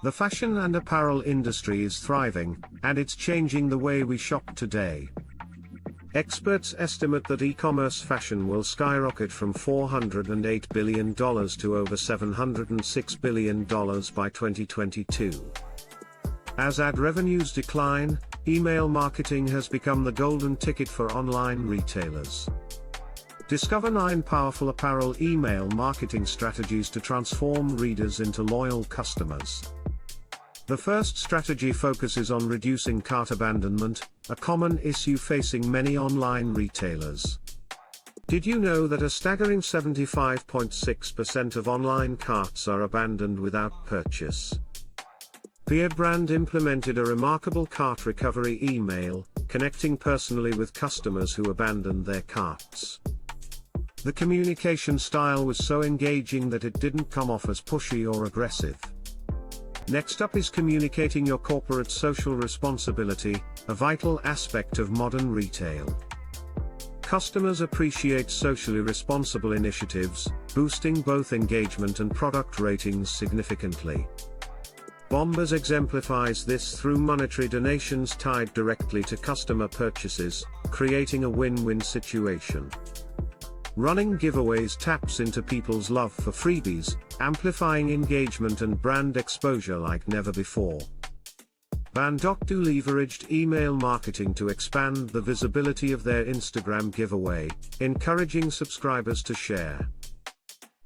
The fashion and apparel industry is thriving, and it's changing the way we shop today. Experts estimate that e-commerce fashion will skyrocket from $408 billion to over $706 billion by 2022. As ad revenues decline, email marketing has become the golden ticket for online retailers. Discover 9 powerful apparel email marketing strategies to transform readers into loyal customers. The first strategy focuses on reducing cart abandonment, a common issue facing many online retailers. Did you know that a staggering 75.6% of online carts are abandoned without purchase? Beer Brand implemented a remarkable cart recovery email, connecting personally with customers who abandoned their carts. The communication style was so engaging that it didn't come off as pushy or aggressive. Next up is communicating your corporate social responsibility, a vital aspect of modern retail. Customers appreciate socially responsible initiatives, boosting both engagement and product ratings significantly. Bombas exemplifies this through monetary donations tied directly to customer purchases, creating a win-win situation. Running giveaways taps into people's love for freebies, amplifying engagement and brand exposure like never before. Bandocdu leveraged email marketing to expand the visibility of their Instagram giveaway, encouraging subscribers to share.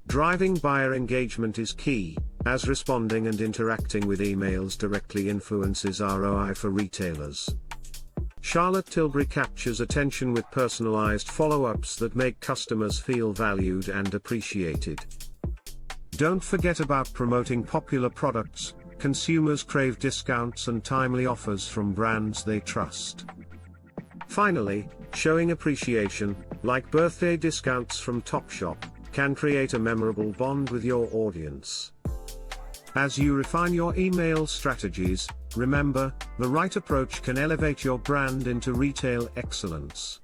Driving buyer engagement is key, as responding and interacting with emails directly influences ROI for retailers. Charlotte Tilbury captures attention with personalized follow-ups that make customers feel valued and appreciated. Don't forget about promoting popular products. Consumers crave discounts and timely offers from brands they trust. Finally, showing appreciation, like birthday discounts from Topshop, can create a memorable bond with your audience. As you refine your email strategies, remember, the right approach can elevate your brand into retail excellence.